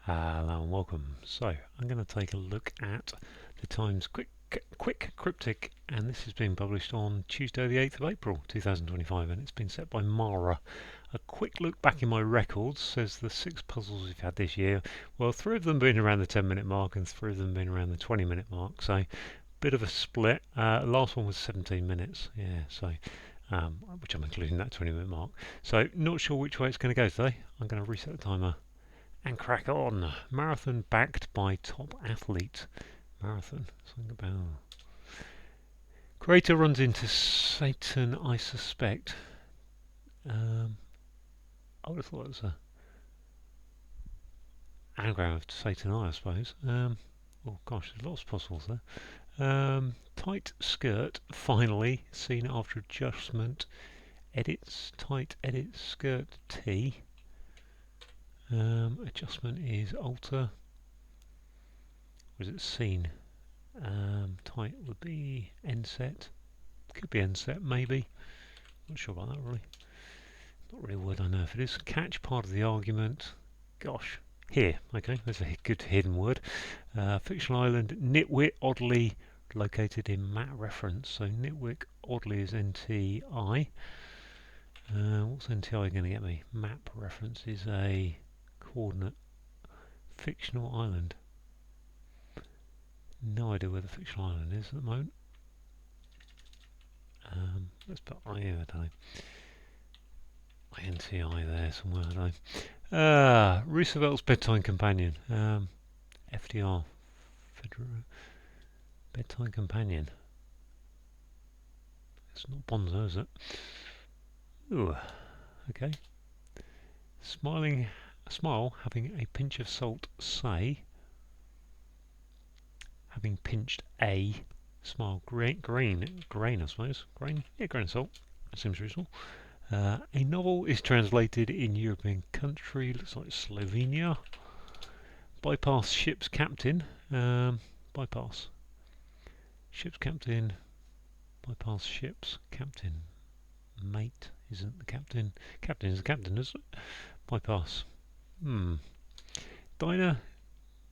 Hello and welcome. So I'm going to take a look at the Times Quick Cryptic, and this is being published on Tuesday the 8th of April 2025, and it's been set by Mara. A quick look back in my records says the 6 puzzles we've had this year, well, 3 of them been around the 10-minute mark and 3 of them been around the 20-minute mark, so bit of a split. Last one was 17 minutes, yeah, so which I'm including that 20-minute mark. So not sure which way it's going to go today. I'm going to reset the timer and crack on. Marathon backed by top athlete. Marathon. Something about. Creator runs into Satan, I suspect. I would have thought it was a anagram of Satan, I suppose. Oh gosh, there's lots of possibles there. Tight skirt, finally, seen after adjustment. Edits, tight edit skirt T. Adjustment is alter. Or is it scene? Tight would be end set. Could be end set, maybe. Not sure about that really. Not really a word I know if it is. Catch, part of the argument. Gosh. Here. Okay, there's a good hidden word. Fictional island. Nitwit, oddly located in map reference. So Nitwit, oddly is NTI. What's NTI going to get me? Map reference is a coordinate. Fictional island. No idea where the fictional island is at the moment. Let's put I here, I don't know. INTI there somewhere, I don't know. Roosevelt's bedtime companion. FDR. Federal bedtime companion. It's not Bonzo, is it? Ooh, okay. Smile, having a pinch of salt, say. Having pinched a smile, grain, I suppose. Grain? Yeah, grain of salt. That seems reasonable. A novel is translated in European country, looks like Slovenia. Bypass ship's captain. Bypass. Ship's captain. Bypass ship's captain. Mate isn't the captain. Captain is the captain, isn't it? Bypass. Diner.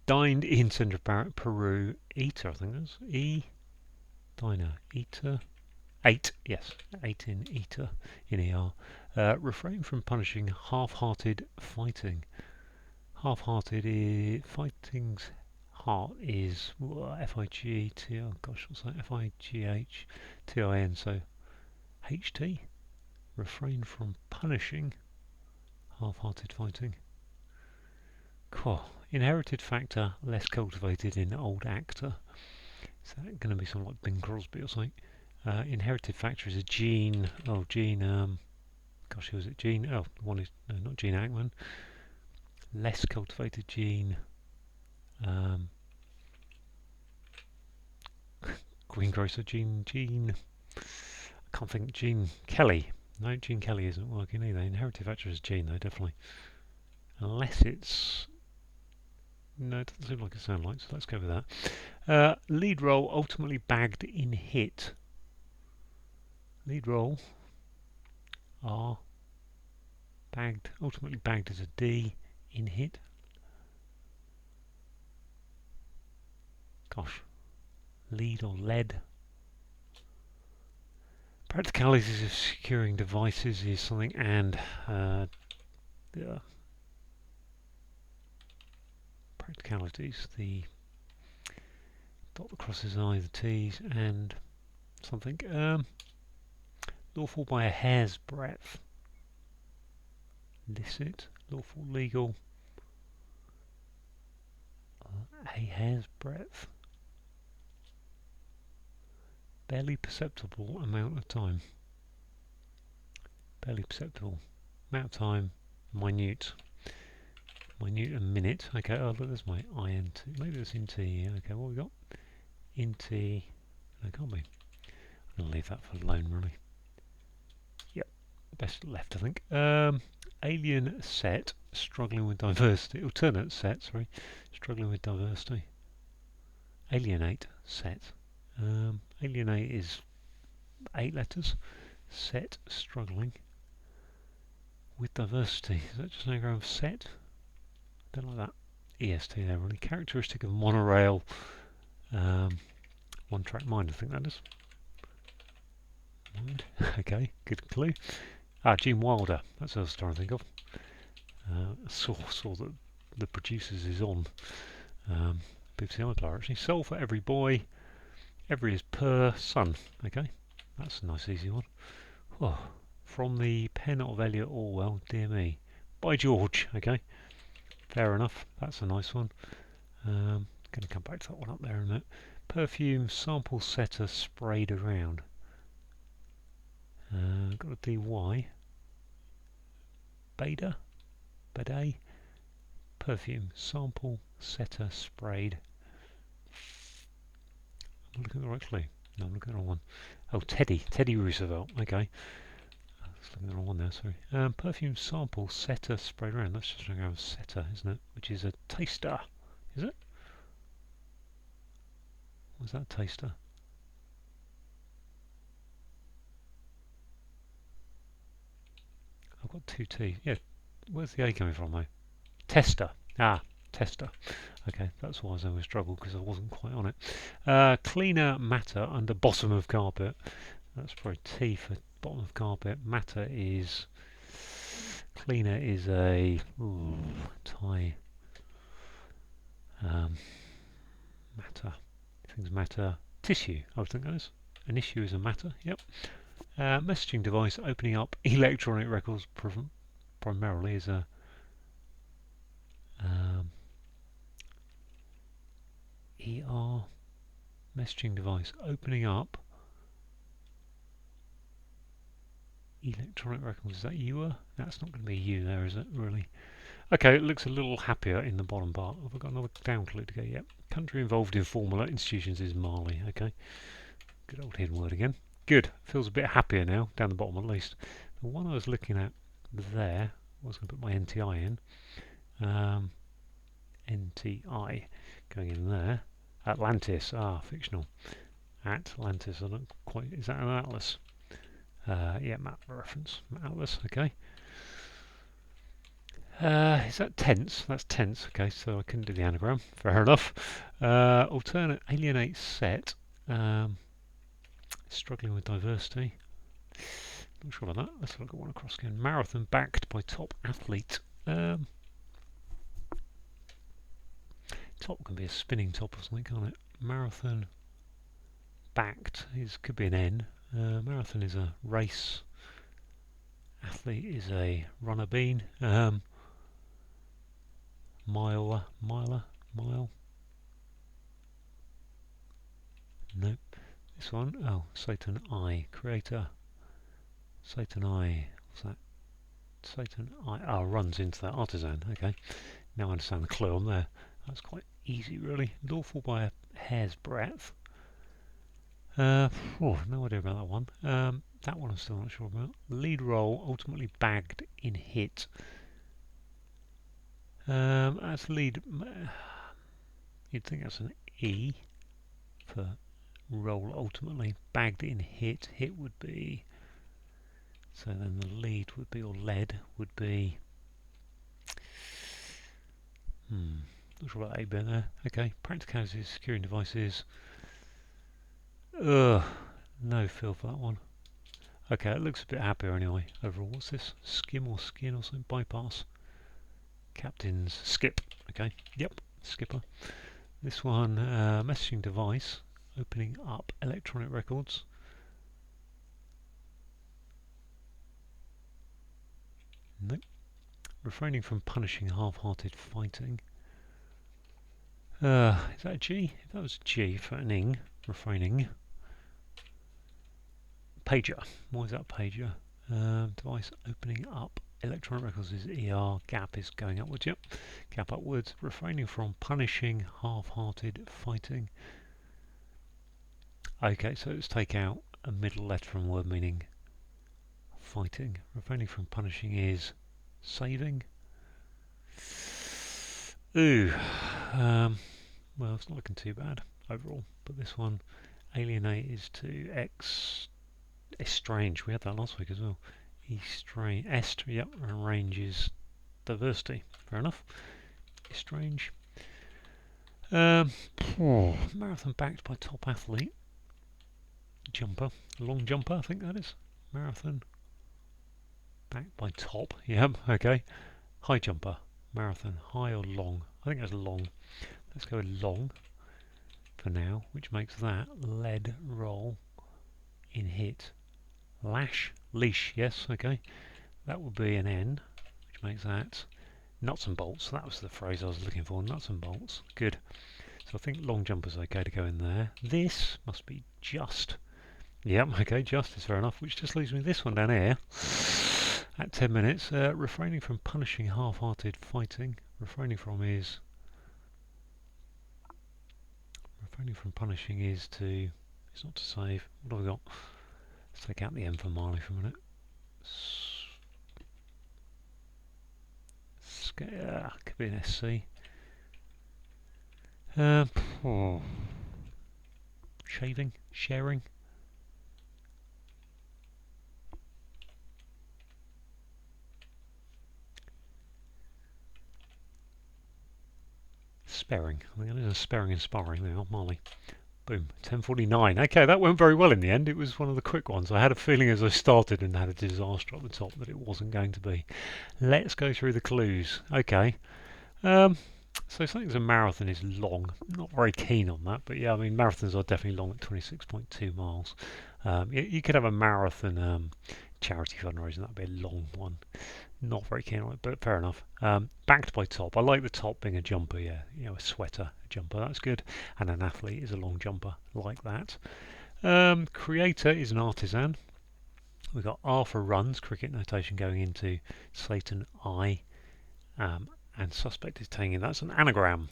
Dined in Central Peru. Eater, I think that's. Diner. Eater. 8, yes. 8 in eater. In ER. Refrain from punishing half-hearted fighting. Half-hearted is... Fighting's heart is... F-I-G-T... Oh gosh, what's that? F-I-G-H-T-I-N. So, H-T? Refrain from punishing half-hearted fighting. Cool. Inherited factor, less cultivated in old actor. Is that going to be something like Bing Crosby or something? Inherited factor is a gene. Oh, gene. Gosh, who was it? Gene. Oh, one is no, not Gene Hackman. Less cultivated gene. Greengrocer Gene. I can't think. Gene Kelly. No, Gene Kelly isn't working either. Inherited factor is gene though, definitely. Unless it's... No, it doesn't seem like it sounds like, so let's go with that. Lead role ultimately bagged in hit. Lead role R. Bagged. Ultimately bagged as a D in hit. Gosh. Lead or lead. Practicalities of securing devices is something, and yeah. Practicalities, the dot the crosses, I, the T's, and something. Lawful by a hair's breadth. Licit, lawful, legal. A hair's breadth. Barely perceptible amount of time. Barely perceptible amount of time. Minute. Minute a minute. Okay, oh look, there's my INT. Maybe it's int. Okay, what we got? Int. No, can't be. I'm going to leave that for alone, really. Yep, best left, I think. Alien set, struggling with diversity. Alternate set, sorry. Struggling with diversity. Alienate set. Alienate is 8 letters. Set, struggling with diversity. Is that just an anagram of set? Don't like that. EST there, really. Characteristic of monorail. One track mind, I think that is. Mind. Okay, good clue. Gene Wilder, that's what I was trying to think of. Saw that the producers is on BBC iPlayer actually. Soul for every boy, every is per son. Okay, that's a nice easy one. Oh, from the pen of Elliot Orwell, dear me. By George, okay. Fair enough, that's a nice one. Going to come back to that one up there in a minute. Perfume sample setter sprayed around. Got a DY. Beda? Bidet? Perfume sample setter sprayed. I'm looking at the right clue. No, I'm looking at the wrong one. Oh, Teddy Roosevelt. Okay. I was looking at the wrong one there, sorry. Perfume sample setter sprayed around. That's just going to go with setter, isn't it? Which is a taster. Is it? What's that taster? I've got two T's. Yeah. Where's the A coming from, though? Tester. Tester. Okay, that's why I was always struggled because I wasn't quite on it. Cleaner matter under bottom of carpet. That's probably T for bottom of carpet. Matter is cleaner is a tie. Matter. Things matter. Tissue. I would think that is. An issue is a matter. Yep. Messaging device opening up electronic records primarily is a ER messaging device opening up electronic records. Is that you? That's not going to be you there, is it, really? Okay, it looks a little happier in the bottom part. Have I got another down clue to go? Yep. Country involved in formula institutions is Mali. Okay. Good old hidden word again. Good. Feels a bit happier now, down the bottom at least. The one I was looking at there, I was going to put my NTI in. NTI going in there. Atlantis. Fictional. Atlantis. I don't quite. Is that an atlas? Yeah, map reference. Atlas. Okay. Is that tense? That's tense. Okay, so I couldn't do the anagram. Fair enough. Alternate alienate set. Struggling with diversity. Not sure about that. Let's look at one across again. Marathon backed by top athlete. Top can be a spinning top or something, can't it? Marathon backed could be an N. Marathon is a race. Athlete is a runner bean. Mile. Nope. This one, Satan I, creator. Satan I, what's that? Satan I, runs into that artisan. Okay, now I understand the clue on there. That's quite easy, really. Lawful by a hair's breadth. No idea about that one. That one I'm still not sure about. Lead role, ultimately bagged in hit. That's lead. You'd think that's an E for role, ultimately bagged in hit. Hit would be. So then the lead would be, or lead would be. Not sure about A bit there. Okay, practicalities, securing devices. No feel for that one. Okay, it looks a bit happier anyway. Overall, what's this? Skim or skin or something? Bypass. Captain's skip. Okay, yep, skipper. This one, messaging device, opening up electronic records. Nope. Refraining from punishing half-hearted fighting. Is that a G? If that was a G for an ing, refraining. Pager. Why is that pager? Device opening up electronic records is ER. Gap is going upwards. Yep. Gap upwards. Refraining from punishing half-hearted fighting. Okay, so let's take out a middle letter from word meaning fighting. Refraining from punishing is saving. Well, it's not looking too bad overall, but this one, alienate is to estrange. We had that last week as well. Estrange, yep, and range is diversity. Fair enough. Estrange. Um, Marathon backed by top athlete. Jumper. Long jumper, I think that is. Marathon backed by top. Yep, okay. High jumper. Marathon. High or long? I think that's long. Let's go with long for now, which makes that lead roll in hit. Lash. Leash, yes, okay. That would be an N, which makes that nuts and bolts. That was the phrase I was looking for, nuts and bolts. Good. So I think long jumper's okay to go in there. This must be just. Yep, okay, just is fair enough, which just leaves me this one down here. At 10 minutes, refraining from punishing half-hearted fighting. Refraining from punishing is to. It's not to save. What have we got? Let's take out the M for Marley for a minute. Could be an SC. Shaving, sharing. Sparing. I think that is a sparing and sparring there, Marley. Boom, 10:49. Okay, that went very well in the end. It was one of the quick ones. I had a feeling as I started and had a disaster at the top that it wasn't going to be. Let's go through the clues. Okay. So something as a marathon is long. Not very keen on that, but yeah, I mean marathons are definitely long at 26.2 miles. You could have a marathon charity fundraising. That'd be a long one. Not very keen on it, but fair enough. Backed by top. I like the top being a jumper, yeah. You know, a sweater, a jumper, that's good. And an athlete is a long jumper, like that. Creator is an artisan. We've got R for runs, cricket notation going into Satan I. And suspect is taking, that's an anagram.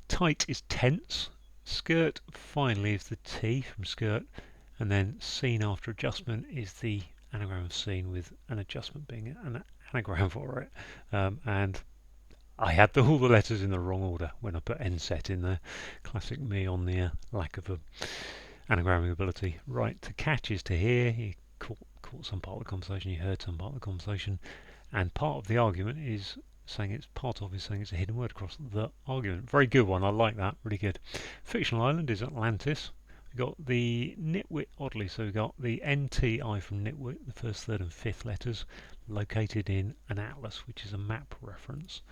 Tight is tense. Skirt, finally, is the T from skirt. And then scene after adjustment is the anagram of scene with an adjustment being an anagram for it. And I had all the letters in the wrong order when I put NSET in there. Classic me on the lack of a anagramming ability. Right, to catch is to hear. You caught some part of the conversation, you heard some part of the conversation. And part of the argument is saying it's a hidden word across the argument. Very good one, I like that, really good. Fictional island is Atlantis. We've got the nitwit oddly, so we've got the NTI from nitwit, the first, third and fifth letters, located in an atlas, which is a map reference.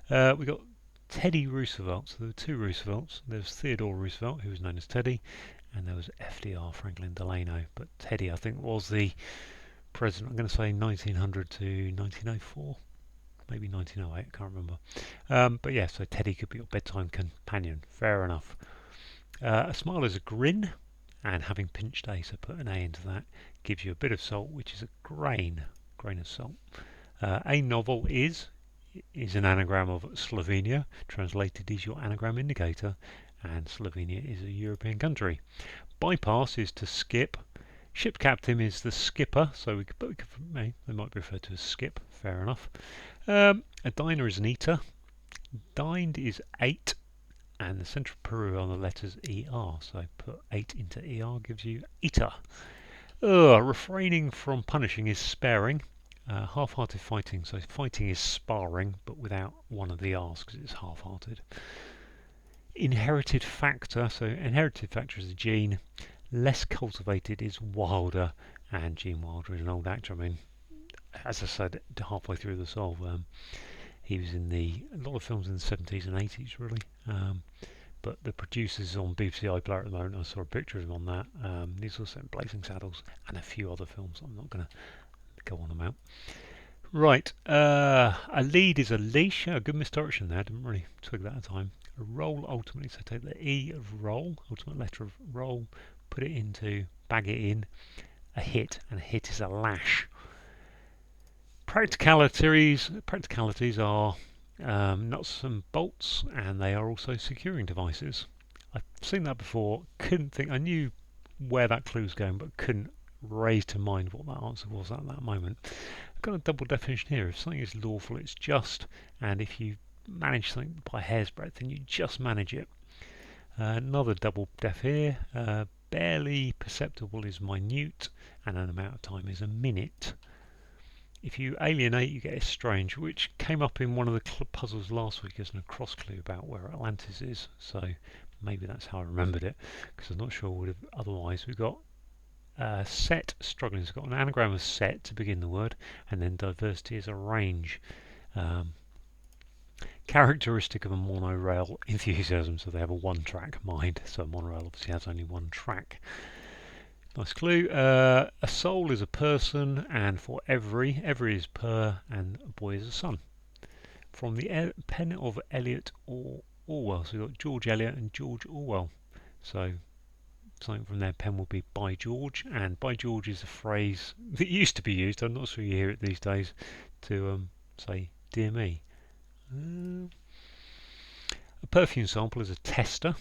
We've got Teddy Roosevelt, so there were two Roosevelts. There's Theodore Roosevelt, who was known as Teddy, and there was FDR, Franklin Delano, but Teddy I think was the president, I'm going to say 1900 to 1904. Maybe 1908, I can't remember. But yeah, so Teddy could be your bedtime companion. Fair enough. A smile is a grin, and having pinched A, so put an A into that, gives you a bit of salt, which is a grain of salt. A novel is an anagram of Slovenia. Translated is your anagram indicator, and Slovenia is a European country. Bypass is to skip. Ship captain is the skipper, so they might be referred to as skip. Fair enough. A diner is an eater. Dined is 8, and the centre of Peru are the letters ER, so put 8 into ER gives you eater. Refraining from punishing is sparing. Half-hearted fighting, so fighting is sparring, but without one of the R's because it's half-hearted. Inherited factor, so inherited factor is a gene. Less cultivated is Wilder, and Gene Wilder is an old actor. I mean, as I said halfway through the solve, he was in a lot of films in the 70s and 80s, really. But the producers on BBC iPlayer at the moment, I saw a picture of him on that. He's also in Blazing Saddles and a few other films. I'm not going to go on about. Right, a lead is a leash. Good misdirection there. Didn't really twig that at the time. A roll ultimately, so take the E of roll, ultimate letter of roll, put it into, bag it in. A hit, and a hit is a lash. Practicalities are nuts and bolts, and they are also securing devices. I've seen that before. Couldn't think. I knew where that clue was going, but couldn't raise to mind what that answer was at that moment. I've got a double definition here. If something is lawful, it's just, and if you manage something by a hair's breadth, then you just manage it. Another double def here. Barely perceptible is minute, and an amount of time is a minute. If you alienate, you get Estrange, which came up in one of the puzzles last week as a cross clue about where Atlantis is. So maybe that's how I remembered it, because I'm not sure would have otherwise. We've got set, struggling. It's got an anagram of set to begin the word, and then diversity is a range. Characteristic of a monorail enthusiasm, so they have a one-track mind. So a monorail obviously has only one track. Nice clue. A soul is a person, and for every is per, and a boy is a son. From the pen of Eliot Orwell. So we've got George Eliot and George Orwell. So something from their pen would be by George, and by George is a phrase that used to be used, I'm not sure you hear it these days, to say dear me. A perfume sample is a tester,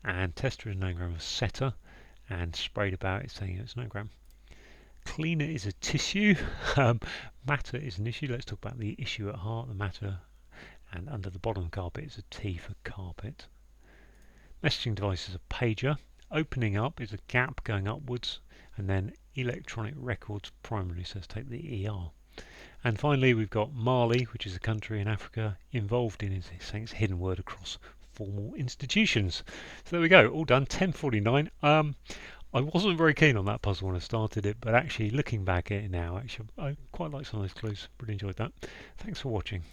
and tester is an anagram of setter, and sprayed about is saying it's an anagram. Cleaner is a tissue. Matter is an issue. Let's talk about the issue at heart, the matter, and under the bottom carpet is a T for carpet. Messaging device is a pager. Opening up is a gap going upwards, and then electronic records primarily, so let's take the ER. And finally we've got Mali, which is a country in Africa, involved in saying it's a hidden word across formal institutions. So there we go, all done. 10:49. I wasn't very keen on that puzzle when I started it, but actually looking back at it now, I quite like some of those clues. Really enjoyed that. Thanks for watching.